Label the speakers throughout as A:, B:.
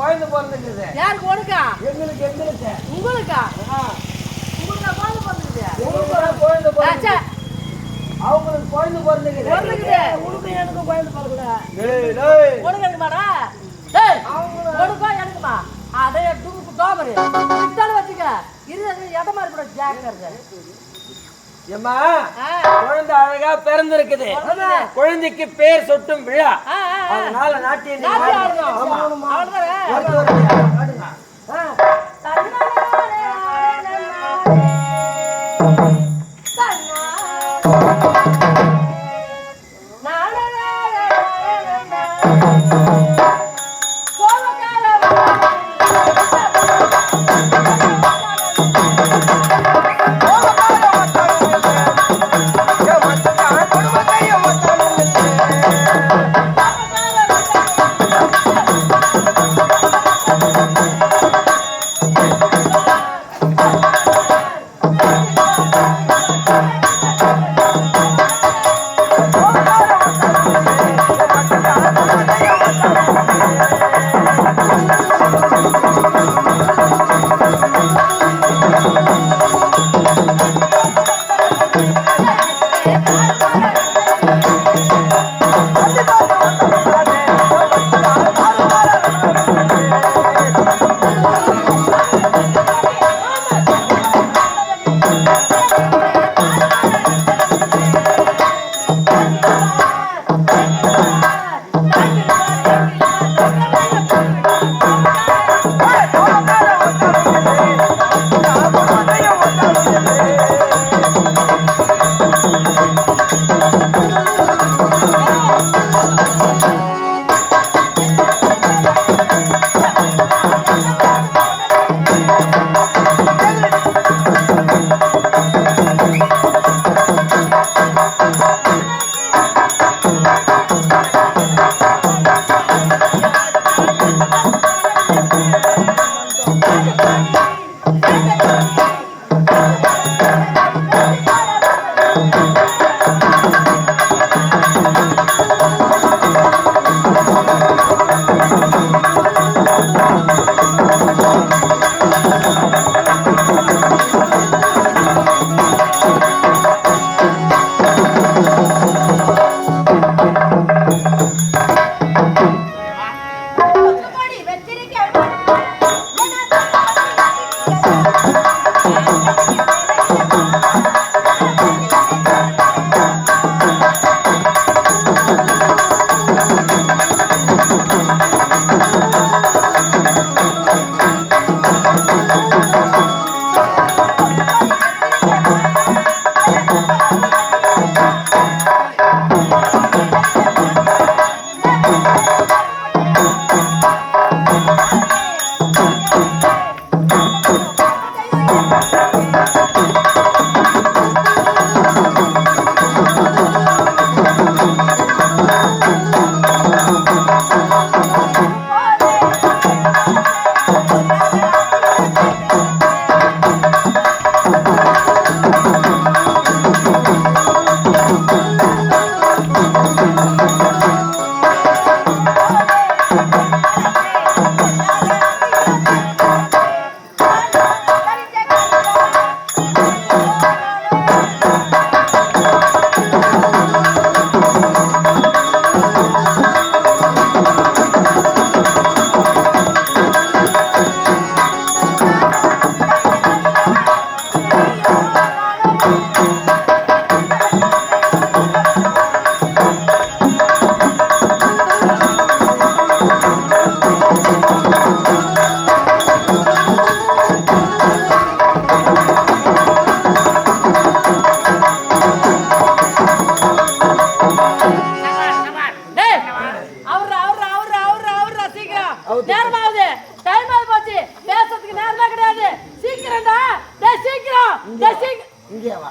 A: குழந்தை பிறந்துக்குது.
B: யாருக்கு? உனக்கா?
A: எங்களுக்கு எங்களுக்கா?
B: உங்களுக்கா? உங்களுக்கு குழந்தை பிறந்துக்குது.
A: குழந்தை பிறந்து அவங்களுக்கு குழந்தை பிறந்துக்குது.
B: உனக்கு எனக்கு குழந்தை பிறகுல. உனக்கு எனக்குமாடா? உனக்கா எனக்குமா? அதே டுமுக்கு டோபரு இத்தான வச்சுக்க. இருபது இடமா இருக்க ஜாக்கிரதை.
A: ஏம்மா குழந்தை அழகா பிறந்திருக்குது. குழந்தைக்கு பேர் சொட்டும் விழா. அதனால நாட்டியம்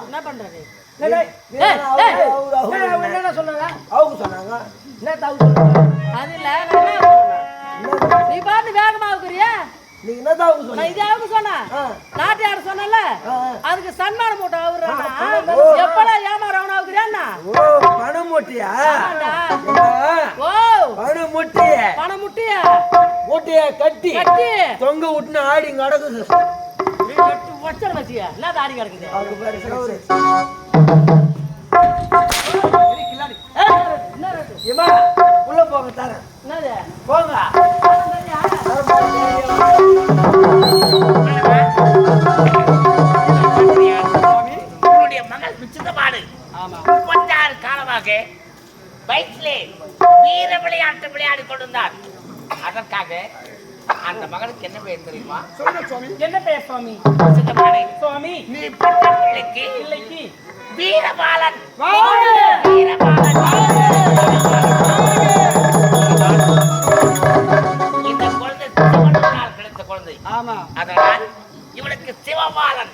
B: என்ன பண்றது?
A: என்ன சொன்னாங்க? அவங்க சொன்னாங்க. என்ன தவு சொன்னாங்க?
B: அது இல்ல, நீ பாட்டு வேகமா இருக்கிறியா?
A: நீ என்ன தவு சொன்ன?
B: நான் இதாவது சொன்னேன். நாட்டியார் சொன்னல, அதுக்கு சன்மானம் போட்டு ஆகுறானா? எப்படா ஏமாறவனா ஆகுறியான்னா?
A: ஓ, பணம் மூட்டியா?
B: ஓ,
A: பணம் மூட்டியா?
B: பணம் மூட்டியா?
A: மூட்டியா தலைய கட்டி
B: கட்டி
A: தொங்க விட்டுன்னு ஆடி நடக்குது.
B: ஒச்சனை வச்சிய என்ன தாடி கிடக்குது
A: அவங்க பேரு சகோதரி.
B: என்ன ரேட்டு?
A: ஏம்மா, உள்ள போங்க தரேன்.
B: என்னது
A: போங்க.
C: உன்னுடைய மகள் பிச்சிதபாடு 36 காலமாக வயிற்றிலே வீர விளையாட்டு விளையாடி கொண்டிருந்தார். அதற்காக அந்த மகனுக்கு என்ன பெயர் தெரியுமா?
B: என்ன பெயர் சுவாமி?
C: பிச்சிதபாடு.
B: சுவாமி
C: நீ பெற்ற பிள்ளைக்கு
B: இல்லைக்கு
C: வீரபாலன்.
B: வாழ்க!
C: வீரபாலன். இந்த குழந்தை சிவனால் கிடைத்த குழந்தை.
A: ஆமா.
C: அதனால் இவனுக்கு சிவபாலன்.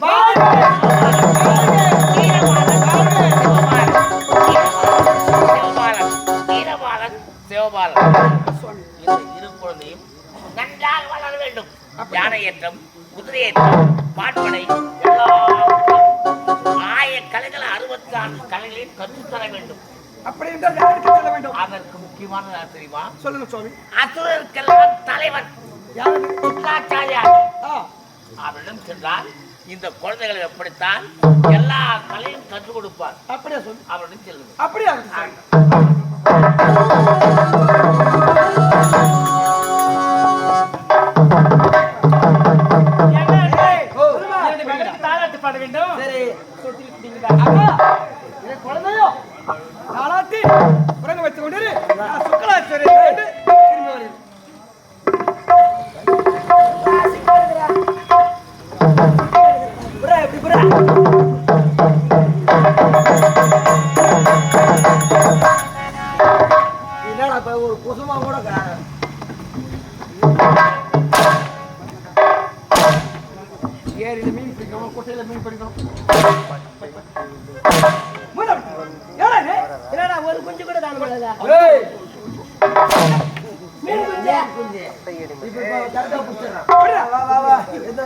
C: இந்த இரு குழந்தையும் நன்றாக வளர வேண்டும். யானையேற்றம், குதிரையேற்றம், பாட்படை ஆய கலைகளை 64 கலைகளையும் கற்றுத்தர வேண்டும்.
A: அப்படி என்றால் யாருக்கு சொல்ல வேண்டும்?
C: அதற்கு முக்கியமான தெரியுமா?
A: சொல்லுங்க சுவாமி.
C: அசுரருக்கெல்லாம் தலைவர்
A: யாரு?
C: சுக்ராச்சாரியார்.
A: ஆ,
C: அவரிடம் சென்றால் இந்த குழந்தைகளை எப்படித்தான் எல்லா கலையும் கற்றுக் கொடுப்பார்.
A: அப்படியே சொல்லு.
C: அவரிடம் செல்லுங்க.
A: அப்படியே ஆகட்டும்.
B: தாலாட்டு பாட வேண்டும்.
A: சரி.
B: தொட்டில் குடிங்க.
A: அம்மா, இந்த குழந்தையோ தாளாட்டி உறங்க வைத்துக் கொண்டிரு. நான் சுக்கராச்சாரியை கேட்டு திரும்பி வருகிறேன். புறா, இப்படி புறா. என்னடா இப்ப ஒரு குசுமா கூட ஏரியில மீன் பிடிக்கணும், குட்டையில மீன் பிடிக்கணும்.
B: என்னடா ஒரு குஞ்சு கூட தாங்க முடியாதா?
A: ஏய்,
B: மீன் குஞ்சு.
A: இப்ப கரெக்டா பிடிச்சிடறான். வா, வா, வா. எந்த